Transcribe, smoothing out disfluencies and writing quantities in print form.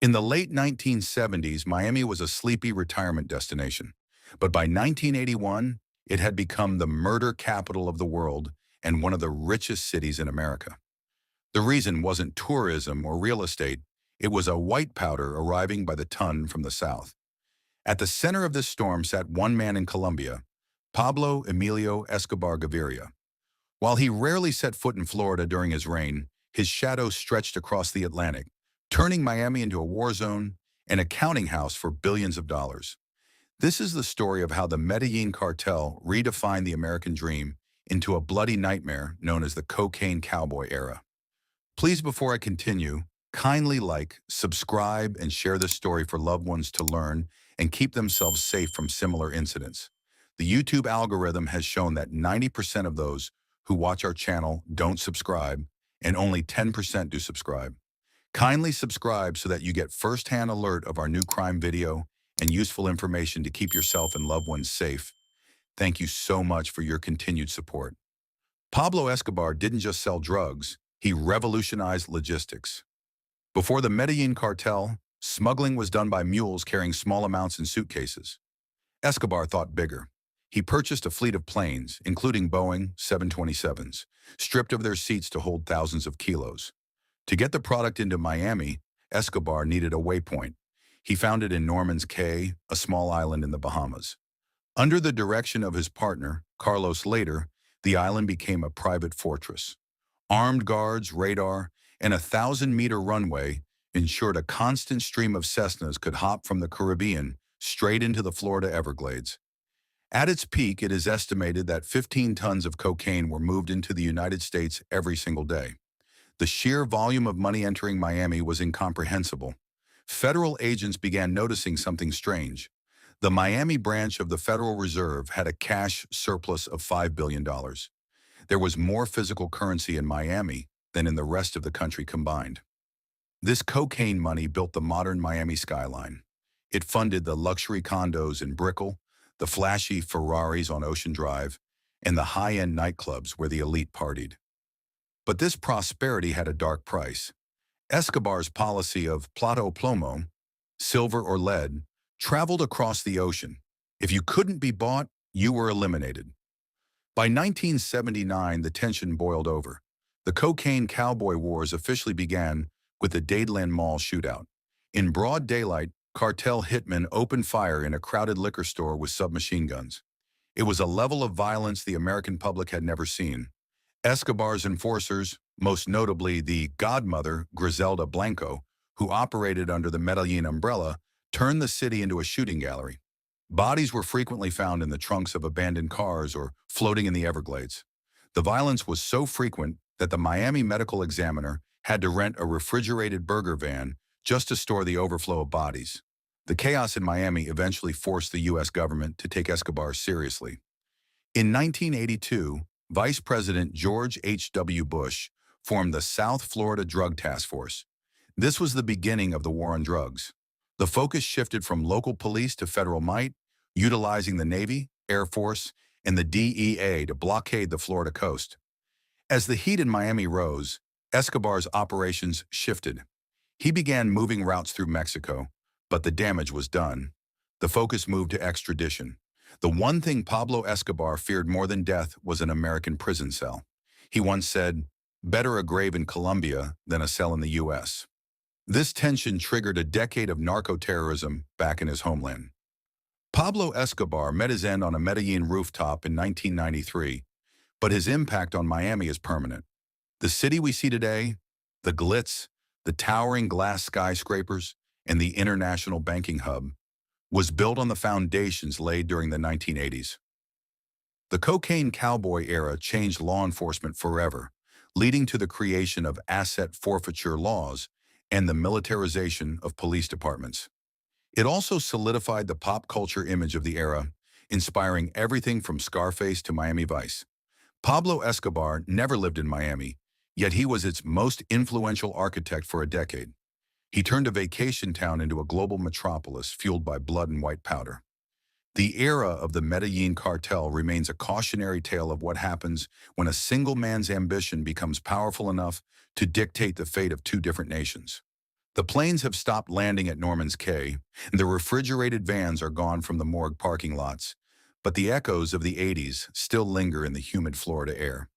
In the late 1970s, Miami was a sleepy retirement destination. But by 1981, it had become the murder capital of the world and one of the richest cities in America. The reason wasn't tourism or real estate. It was a white powder arriving by the ton from the south. At the center of this storm sat one man in Colombia, Pablo Emilio Escobar Gaviria. While he rarely set foot in Florida during his reign, his shadow stretched across the Atlantic, turning Miami into a war zone and a counting house for billions of dollars. This is the story of how the Medellín Cartel redefined the American dream into a bloody nightmare known as the cocaine cowboy era. Please, before I continue, kindly like, subscribe, and share this story for loved ones to learn and keep themselves safe from similar incidents. The YouTube algorithm has shown that 90% of those who watch our channel don't subscribe, and only 10% do subscribe. Kindly subscribe so that you get first-hand alert of our new crime video and useful information to keep yourself and loved ones safe. Thank you so much for your continued support. Pablo Escobar didn't just sell drugs, he revolutionized logistics. Before the Medellín Cartel, smuggling was done by mules carrying small amounts in suitcases. Escobar thought bigger. He purchased a fleet of planes, including Boeing 727s, stripped of their seats to hold thousands of kilos. To get the product into Miami, Escobar needed a waypoint. He found it in Norman's Cay, a small island in the Bahamas. Under the direction of his partner, Carlos later, the island became a private fortress. Armed guards, radar, and a 1,000-meter runway ensured a constant stream of Cessnas could hop from the Caribbean straight into the Florida Everglades. At its peak, it is estimated that 15 tons of cocaine were moved into the United States every single day. The sheer volume of money entering Miami was incomprehensible. Federal agents began noticing something strange. The Miami branch of the Federal Reserve had a cash surplus of $5 billion. There was more physical currency in Miami than in the rest of the country combined. This cocaine money built the modern Miami skyline. It funded the luxury condos in Brickell, the flashy Ferraris on Ocean Drive, and the high-end nightclubs where the elite partied. But this prosperity had a dark price. Escobar's policy of plata o plomo, silver or lead, traveled across the ocean. If you couldn't be bought, you were eliminated. By 1979, the tension boiled over. The cocaine cowboy wars officially began with the Dadeland Mall shootout. In broad daylight, cartel hitmen opened fire in a crowded liquor store with submachine guns. It was a level of violence the American public had never seen. Escobar's enforcers, most notably the godmother Griselda Blanco, who operated under the Medellín umbrella, turned the city into a shooting gallery. Bodies were frequently found in the trunks of abandoned cars or floating in the Everglades. The violence was so frequent that the Miami Medical Examiner had to rent a refrigerated burger van just to store the overflow of bodies. The chaos in Miami eventually forced the U.S. government to take Escobar seriously. In 1982, Vice President George H.W. Bush formed the South Florida Drug Task Force. This was the beginning of the war on drugs. The focus shifted from local police to federal might, utilizing the Navy, Air Force, and the DEA to blockade the Florida coast. As the heat in Miami rose, Escobar's operations shifted. He began moving routes through Mexico, but the damage was done. The focus moved to extradition. The one thing Pablo Escobar feared more than death was an American prison cell. He once said, "Better a grave in Colombia than a cell in the U.S." This tension triggered a decade of narco-terrorism back in his homeland. Pablo Escobar met his end on a Medellín rooftop in 1993, but his impact on Miami is permanent. The city we see today, the glitz, the towering glass skyscrapers, and the international banking hub, was built on the foundations laid during the 1980s. The cocaine cowboy era changed law enforcement forever, leading to the creation of asset forfeiture laws and the militarization of police departments. It also solidified the pop culture image of the era, inspiring everything from Scarface to Miami Vice. Pablo Escobar never lived in Miami, yet he was its most influential architect for a decade. He turned a vacation town into a global metropolis fueled by blood and white powder. The era of the Medellín Cartel remains a cautionary tale of what happens when a single man's ambition becomes powerful enough to dictate the fate of two different nations. The planes have stopped landing at Norman's Cay, and the refrigerated vans are gone from the morgue parking lots, but the echoes of the 80s still linger in the humid Florida air.